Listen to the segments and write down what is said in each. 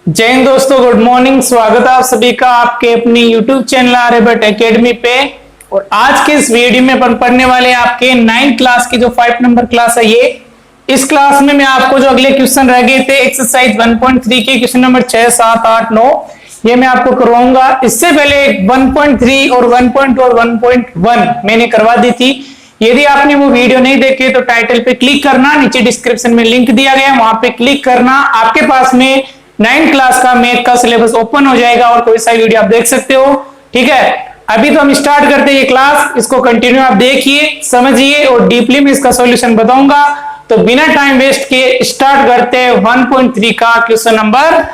जय हिंद दोस्तों, good morning. स्वागत है आप सभी का आपके अपनी यूट्यूब चैनल आर्यभट्ट एकेडमी पे। और आज के इस वीडियो में अपन पढ़ने वाले हैं आपके 9th क्लास की जो 5 नंबर क्लास है ये। इस क्लास में मैं आपको जो अगले क्वेश्चन रह गए थे एक्सरसाइज 1.3 के क्वेश्चन नंबर 6, 7, 8, 9 ये मैं आपको करवाऊंगा। इससे पहले 1.3 और 1.2 और 1.1 मैंने करवा दी थी। यदि आपने वो वीडियो नहीं देखे तो टाइटल पे क्लिक करना, नीचे डिस्क्रिप्शन में लिंक दिया गया है वहां पे क्लिक करना। आपके पास में 9th क्लास का मैथ का सिलेबस ओपन हो जाएगा और कोई सा वीडियो आप देख सकते हो। ठीक है, अभी तो हम स्टार्ट करते हैं ये क्लास। इसको कंटिन्यू आप देखिए, समझिए और डीपली में इसका सॉल्यूशन बताऊंगा। तो बिना टाइम वेस्ट किए स्टार्ट करते हैं 1.3 का क्वेश्चन नंबर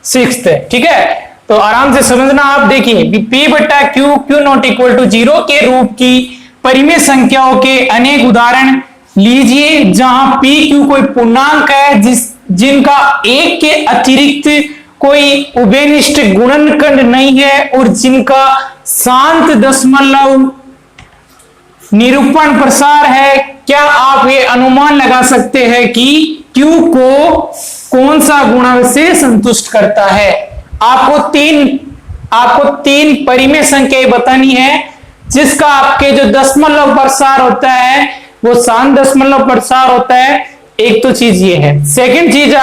6। ठीक है, तो आराम से समझना। आप देखिए P बटा Q, Q not equal to 0 के रूप की परिमेय संख्याओं के अनेक उदाहरण लीजिए जहां P Q कोई पूर्णांक है जिनका एक के अतिरिक्त कोई उभयनिष्ठ गुणनखंड नहीं है और जिनका शांत दशमलव निरूपण प्रसार है। क्या आप ये अनुमान लगा सकते हैं कि Q को कौन सा गुणांक से संतुष्ट करता है? आपको तीन परिमेय संख्याएं बतानी है जिसका आपके जो दशमलव प्रसार होता है वो शांत दशमलव प्रसार होता है। एक तो चीज ये है। सेकंड चीज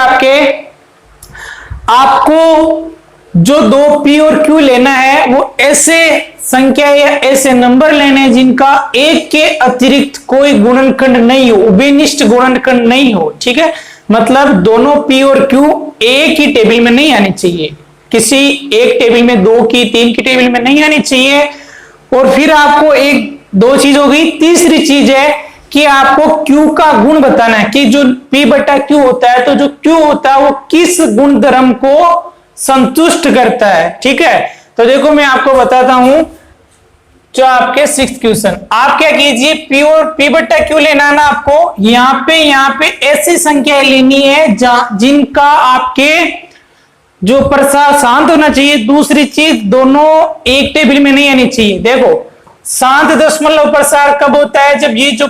आपको जो दो P और Q लेना है वो ऐसे संख्या या ऐसे नंबर लेने हैं जिनका एक के अतिरिक्त कोई गुणनखंड नहीं हो, उभयनिष्ठ गुणनखंड नहीं हो। ठीक है, मतलब दोनों P और Q एक ही टेबल में नहीं आनी चाहिए, किसी एक टेबल में, 2 की 3 की टेबल में नहीं आनी चाहिए। और फिर आपको दो चीज हो गई। तीसरी चीज है कि आपको Q का गुण बताना है कि जो P बटा Q होता है तो जो Q होता है वो किस गुणधर्म को संतुष्ट करता है। ठीक है, तो देखो मैं आपको बताता हूं। जो आपके 6th क्वेश्चन, आप क्या कीजिए, P बटा Q लेना है ना आपको। यहाँ पे ऐसी संख्या लेनी है जिनका आपके जो प्रसार शांत होना चाहिए। दूसरी चीज दोनों एक टेबल में नहीं आनी चाहिए। देखो शांत दशमलव प्रसार कब होता है? जब ये जो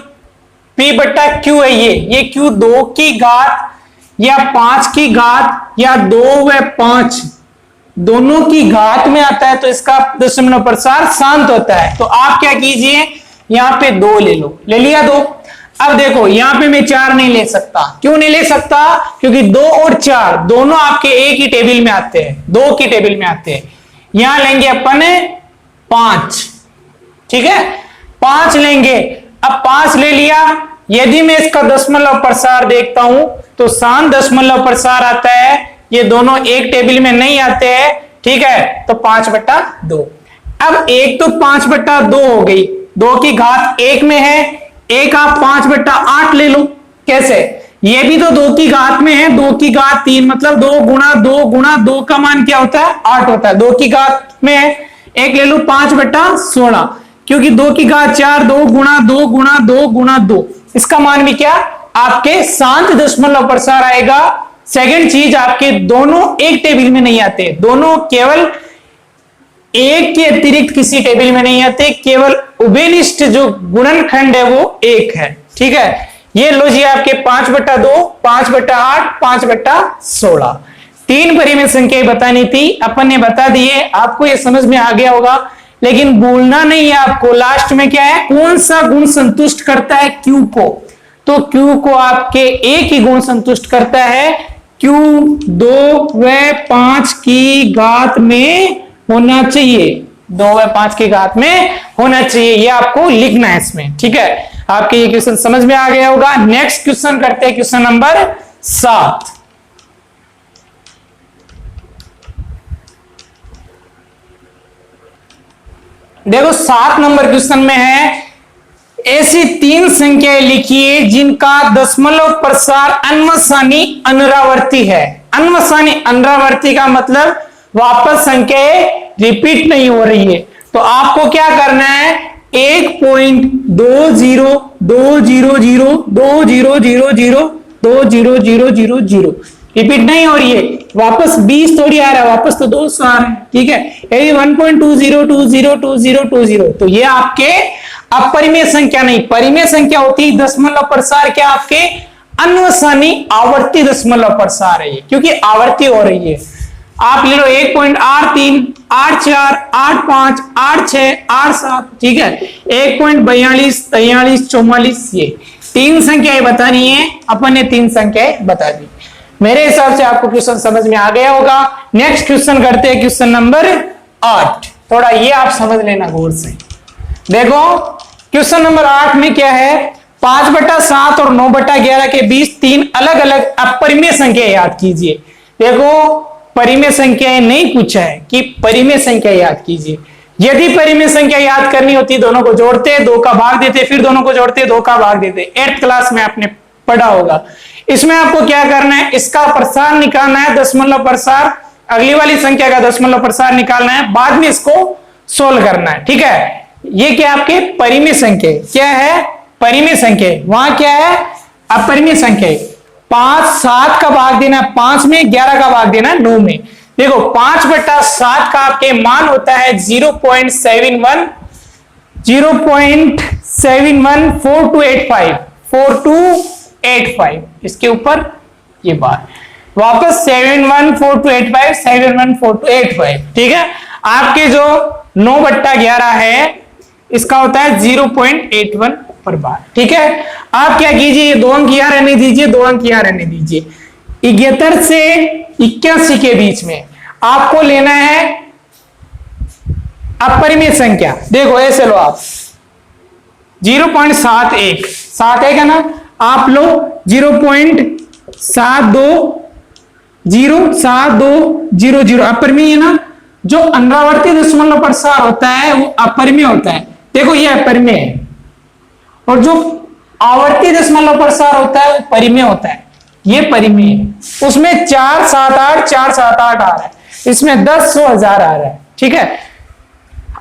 P बटा Q है ये Q 2 की घात या 5 की घात या 2 व 5 दोनों की घात में आता है तो इसका दशमलव प्रसार शांत होता है। तो आप क्या कीजिए, यहाँ पे 2 ले लो, ले लिया 2। अब देखो यहाँ पे मैं 4 नहीं ले सकता। क्यों नहीं ले सकता? क्योंकि 2 और 4 दोनों आपके एक ही टेबल में आते हैं, 2 की टेबल में आते हैं। यहां लेंगे अपन 5। ठीक है, 5 लेंगे। अब 5 ले लिया। यदि मैं इसका दशमलव प्रसार देखता हूं तो शांत दशमलव प्रसार आता है। ये दोनों एक टेबल में नहीं आते हैं। ठीक है, तो 5 बटा 2। अब एक तो 5 बटा 2 हो गई, 2 की घात 1 में है। एक आप 5 बटा 8 ले लो। कैसे? ये भी तो 2 की घात में है, 2 की घात 3 मतलब 2 गुणा 2 गुणा 2 का मान क्या होता है? 8 होता है। 2 की घात में है। एक ले लो 5 बटा 16 क्योंकि 2 की घात 4, 2 गुणा 2 गुणा 2 गुणा 2, इसका मान भी क्या? आपके शांत दशमलव प्रसार आएगा। सेकंड चीज, आपके दोनों एक टेबल में नहीं आते, दोनों केवल एक के अतिरिक्त किसी टेबल में नहीं आते, केवल उभयनिष्ठ जो गुणनखंड है वो एक है। ठीक है, ये लो जी आपके 5 बटा 2, 5 बटा 8, 5 बटा 16। 3 परिमेय संख्याएं बतानी थी, अपन ने बता दिए। आपको ये समझ में आ गया होगा, लेकिन भूलना नहीं है आपको लास्ट में क्या है, कौन सा गुण संतुष्ट करता है Q को। तो Q को आपके एक ही गुण संतुष्ट करता है, Q 2 व 5 की घात में होना चाहिए, 2 व 5 की घात में होना चाहिए। ये आपको लिखना है इसमें। ठीक है, आपके ये क्वेश्चन समझ में आ गया होगा। नेक्स्ट क्वेश्चन करते हैं, क्वेश्चन नंबर 7। देखो 7 नंबर क्वेश्चन में है, ऐसी 3 संख्याएं लिखिए जिनका दशमलव प्रसार अन्वसानी अनरावर्ती है। अन्वसानी अनरावर्ती का मतलब वापस संख्याएं रिपीट नहीं हो रही है। तो आपको क्या करना है, 1.20020002000 रिपीट नहीं हो रही है, वापस 20 थोड़ी आ रहा है, वापस तो 200 आ रहा है। ठीक है, यदि 1.20202020 तो ये आपके अपरिमेय संख्या नहीं, परिमेय संख्या होती है दशमलव प्रसार क्या आपके अन्वसानी आवर्ती दशमलव प्रसार है ये, क्योंकि आवर्ती हो रही है। आप ले लो 1.83, 84, 85, 86, 87, ठीक है, 1.42, 43, 44, ये 3 संख्याएं बतानी है, अपन ने 3 संख्याएं बता दी। मेरे हिसाब से आपको क्वेश्चन समझ में आ गया होगा। नेक्स्ट क्वेश्चन करते हैं, क्वेश्चन नंबर 8। थोड़ा ये आप समझ लेना गौर से। देखो क्वेश्चन नंबर 8 में क्या है, 5/7 और 9/11 के बीच 3 अलग अलग अपरिमेय संख्या याद कीजिए। देखो परिमेय संख्याएं नहीं पूछा है कि परिमेय संख्या याद कीजिए। यदि परिमेय संख्या याद करनी होती, दोनों को जोड़ते, 2 का भाग देते, फिर दोनों को जोड़ते, 2 का भाग देते। 8th क्लास में आपने पढ़ा होगा। इसमें आपको क्या करना है, इसका प्रसार निकालना है, दशमलव प्रसार, अगली वाली संख्या का दशमलव प्रसार निकालना है, बाद में इसको सोल्व करना है, ठीक है। ये क्या आपके परिमेय संख्या क्या है, परिमेय संख्या। वहां क्या है, अपरिमेय संख्या। 5 7 का भाग देना 5 में, 11 का भाग देना 9 में। देखो 5/7 का आपके मान होता है 0.71 4285 इसके ऊपर ये बार वापस 714285 ठीक है। आपके जो 9/11 है इसका होता है 0.81 पर बार, ठीक है। आप क्या कीजिए, 2 अंक यहां रहने दीजिए, 2 अंक यहां रहने दीजिए। 71 से 81 के बीच में आपको लेना है अपरिमेय संख्या। देखो ऐसे लो आप 0.71 है ना, आप लो 0.7200 अपरिमेय है ना। जो अनरावर्ती दशमलव प्रसार होता है वो अपरिमेय होता है। देखो ये अपरिमेय है, और जो आवर्ती दशमलव प्रसार होता है वो परिमेय होता है, ये परिमेय है। उसमें 478 आ रहा है, इसमें 10 100 1000 आ रहा है, ठीक है।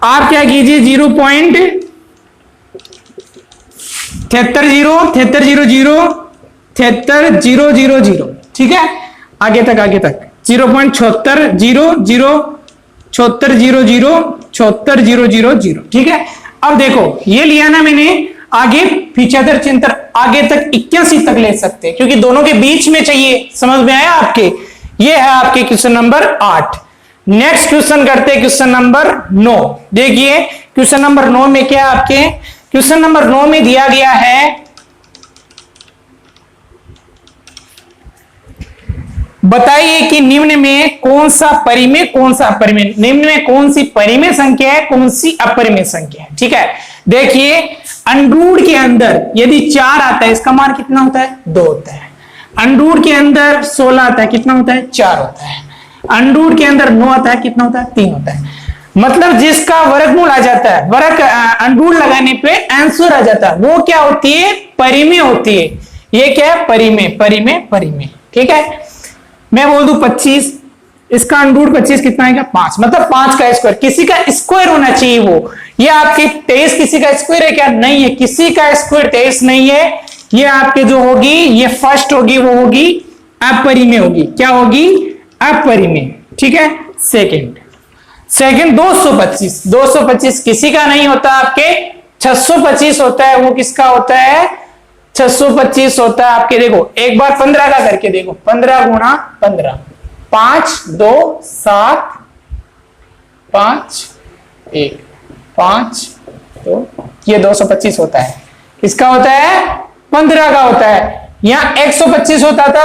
आप क्या कीजिए 0.7300 ठीक है, आगे तक 0.7600 ठीक है। अब देखो ये लिया ना मैंने, आगे 75 चिंतर आगे तक 81 तक ले सकते हैं, क्योंकि दोनों के बीच में चाहिए। समझ में आया आपके? ये है आपके क्वेश्चन नंबर 8। नेक्स्ट क्वेश्चन करते हैं क्वेश्चन नंबर 9। देखिए क्वेश्चन नंबर 9 में क्या आपके, क्वेश्चन नंबर 9 में दिया गया है, बताइए कि निम्न में कौन सा परिमेय कौन सा अपरिमेय, निम्न में कौन सी परिमेय संख्या है कौन सी अपरिमेय संख्या है, ठीक है। देखिए अंडरूट के अंदर यदि 4 आता है इसका मान कितना होता है, 2 होता है। अंडरूट के अंदर 16 आता है कितना होता है, 4 होता है। अंडरूट के अंदर 9 आता है कितना होता है, 3 होता है। मतलब जिसका वर्गमूल आ जाता है, वर्ग अंडरूट लगाने पे आंसर आ जाता है, वो क्या होती है, परिमेय होती है। ये क्या है, परिमेय, ठीक है। मैं बोल दूं 25, इसका अंडरूट 25 कितना आएगा, 5, मतलब 5 का स्क्वायर। किसी का स्क्वायर होना चाहिए वो। ये आपके 23 किसी का स्क्वायर है क्या, नहीं है, किसी का स्क्वायर 23 नहीं है। ये आपके जो होगी, ये फर्स्ट होगी, वो होगी अपरिमेय होगी। क्या होगी, अपरिमेय, ठीक है। सेकंड 225 किसी का नहीं होता, आपके 625 होता है। वो किसका होता है, 625 होता है आपके। देखो एक बार 15 का करके देखो, 15 गुणा 15, 5 2 7 5 1 5 2, ये 225 होता है। किसका होता है, 15 का होता है। यहां 125 होता था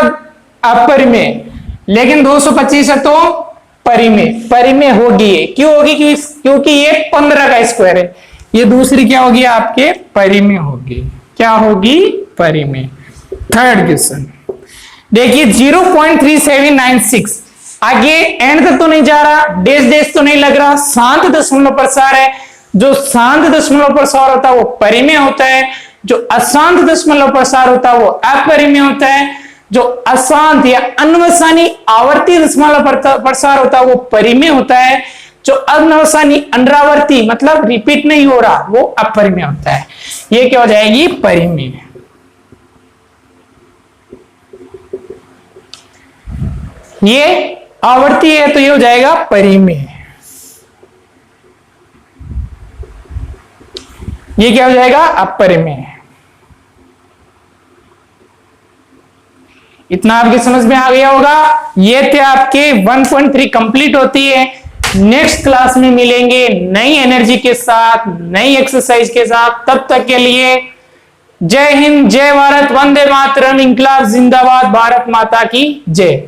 अपरिमेय, लेकिन 225 है तो परिमेय होगी। क्यों होगी, क्योंकि ये 15 का स्क्वायर है। ये दूसरी क्या होगी आपके, परिमेय होगी। क्या होगी, परिमेय। थर्ड क्वेश्चन देखिए 0.3796, आगे एंड तक तो नहीं जा रहा, डेश तो नहीं लग रहा, शांत दशमलव प्रसार है। जो शांत दशमलव प्रसार होता है वो परिमेय होता है, जो अशांत दशमलव प्रसार होता है वो अपरिमेय होता है। जो अशांत या अनवसानी आवर्ती दशमलव प्रसार होता है वो परिमेय होता है। जो अनवसानी अंडरावर्ती मतलब रिपीट नहीं हो रहा वो अपरिमेय होता है। ये क्या हो जाएगी, परिमेय। ये आवर्ती है तो ये हो जाएगा परिमेय। ये क्या हो जाएगा, अपरिमेय। इतना आपकी समझ में आ गया होगा। ये थे आपके 1.3 कंप्लीट होती है। नेक्स्ट क्लास में मिलेंगे नई एनर्जी के साथ, नई एक्सरसाइज के साथ। तब तक के लिए जय हिंद, जय भारत, वंदे मातरम, इंकलाब जिंदाबाद, भारत माता की जय।